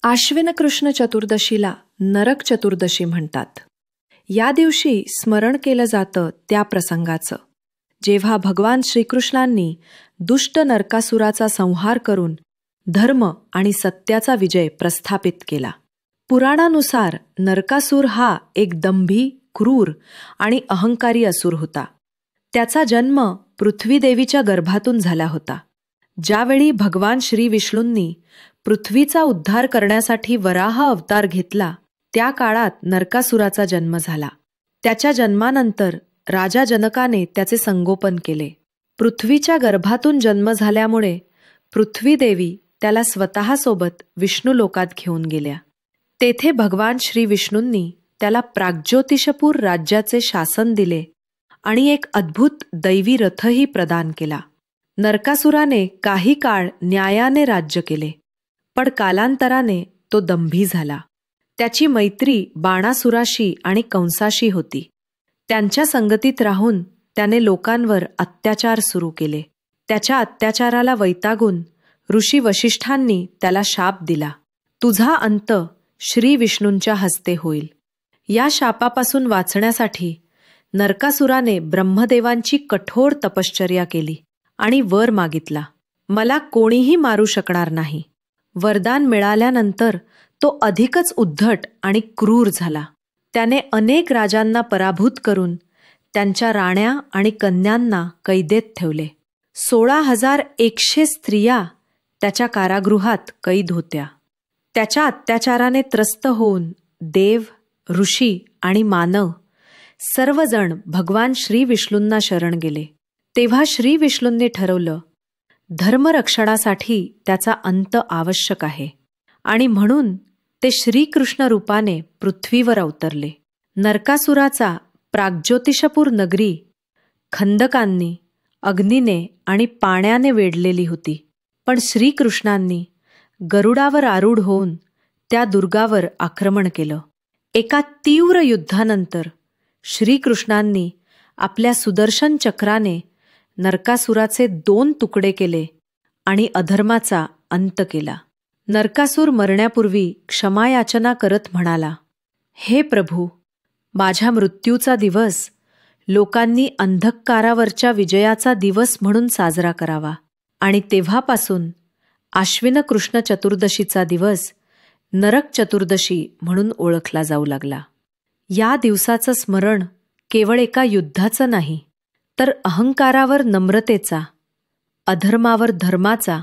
आश्विन कृष्ण चतुर्दशीला नरक चतुर्दशी म्हणतात. या दिवशी स्मरण केलं जातं त्या प्रसंगाचं, जेव्हा भगवान श्रीकृष्णांनी दुष्ट नरकासुराचा संहार करून धर्म आणि सत्याचा विजय प्रस्थापित केला. पुराणानुसार नरकासूर हा एक दंभी, क्रूर आणि अहंकारी असुर होता. त्याचा जन्म पृथ्वीदेवीच्या गर्भातून झाला होता. ज्यावेळी भगवान श्री विष्णूंनी पृथ्वीचा उद्धार करण्यासाठी वराह अवतार घेतला, त्या काळात नरकासुराचा जन्म झाला. त्याच्या जन्मानंतर राजा जनकाने त्याचे संगोपन केले. पृथ्वीच्या गर्भातून जन्म झाल्यामुळे पृथ्वीदेवी त्याला स्वतःसोबत विष्णुलोकात घेऊन गेल्या. तेथे भगवान श्री विष्णूंनी त्याला प्राग्ज्योतिषपूर राज्याचे शासन दिले आणि एक अद्भुत दैवी रथही प्रदान केला. नरकासुराने काही काळ न्यायाने राज्य केले, पण कालांतराने तो दंभी झाला. त्याची मैत्री बाणासुराशी आणि कंसाशी होती. त्यांच्या संगतीत राहून त्याने लोकांवर अत्याचार सुरू केले. त्याच्या अत्याचाराला वैतागून ऋषी वशिष्ठांनी त्याला शाप दिला, तुझा अंत श्री विष्णूंच्या हस्ते होईल. या शापापासून वाचण्यासाठी नरकासुराने ब्रह्मदेवांची कठोर तपश्चर्या केली आणि वर मागितला, मला कोणीही मारू शकणार नाही. वरदान मिळाल्यानंतर तो अधिकच उद्धट आणि क्रूर झाला. त्याने अनेक राजांना पराभूत करून त्यांच्या राण्या आणि कन्यांना कैदेत ठेवले. 16,100 स्त्रिया त्याच्या कारागृहात कैद होत्या. त्याच्या अत्याचाराने त्रस्त होऊन देव, ऋषी आणि मानव सर्वजण भगवान श्री विष्णूंना शरण गेले. तेव्हा श्री विष्णूंनी ठरवलं, धर्मरक्षणासाठी त्याचा अंत आवश्यक आहे आणि म्हणून ते श्रीकृष्ण रूपाने पृथ्वीवर अवतरले. नरकासुराचा प्राग्ज्योतिषपूर नगरी खंदकांनी, अग्नीने आणि पाण्याने वेढलेली होती, पण श्रीकृष्णांनी गरुडावर आरूढ होऊन त्या दुर्गावर आक्रमण केलं. एका तीव्र युद्धानंतर श्रीकृष्णांनी आपल्या सुदर्शन चक्राने नरकासुराचे 2 तुकडे केले आणि अधर्माचा अंत केला. नरकासूर मरण्यापूर्वी क्षमायाचना करत म्हणाला, हे प्रभू, माझ्या मृत्यूचा दिवस लोकांनी अंधकारावरच्या विजयाचा दिवस म्हणून साजरा करावा. आणि तेव्हापासून आश्विन कृष्ण चतुर्दशीचा दिवस नरक चतुर्दशी म्हणून ओळखला जाऊ लागला. या दिवसाचं स्मरण केवळ एका युद्धाचं नाही, तर अहंकारावर नम्रतेचा, अधर्मावर धर्माचा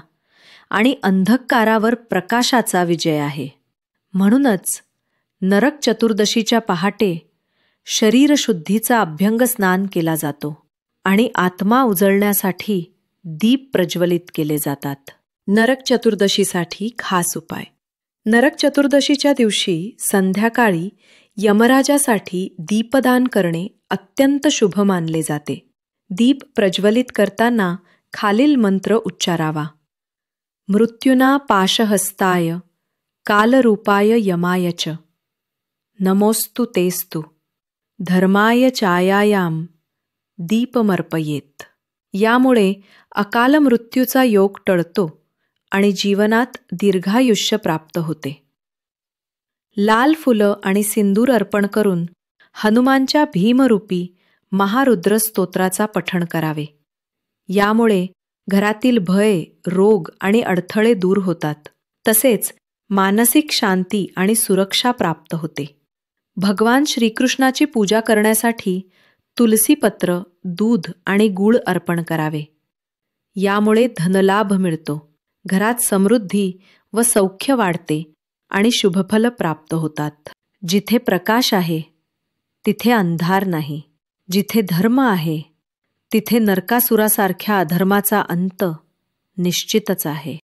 आणि अंधकारावर प्रकाशाचा विजय आहे. म्हणूनच नरक चतुर्दशीच्या पहाटे शरीरशुद्धीचा अभ्यंग स्नान केला जातो आणि आत्मा उजळण्यासाठी दीप प्रज्वलित केले जातात. नरक चतुर्दशीसाठी खास उपाय. नरक चतुर्दशीच्या दिवशी संध्याकाळी यमराजासाठी दीपदान करणे अत्यंत शुभ मानले जाते. दीप प्रज्वलित करताना खालील मंत्र उच्चारावा. मृत्युना पाशहस्ताय कालरूपाय यमाय च नमोस्तु तेस्तु धर्माय चायायाम दीपमर्पयेत. यामुळे अकाल मृत्यूचा योग टळतो आणि जीवनात दीर्घायुष्य प्राप्त होते. लाल फुलं आणि सिंदूर अर्पण करून हनुमानच्या भीमरूपी महारुद्र स्तोत्राचा पठण करावे. यामुळे घरातील भय, रोग आणि अडथळे दूर होतात. तसेच मानसिक शांती आणि सुरक्षा प्राप्त होते. भगवान श्रीकृष्णाची पूजा करण्यासाठी तुलसीपत्र, दूध आणि गूळ अर्पण करावे. यामुळे धनलाभ मिळतो, घरात समृद्धी व सौख्य वाढते आणि शुभफल प्राप्त होतात. जिथे प्रकाश आहे तिथे अंधार नाही. जिथे धर्म आहे तिथे नरकासुरासारख्या अधर्माचा अंत निश्चितच आहे.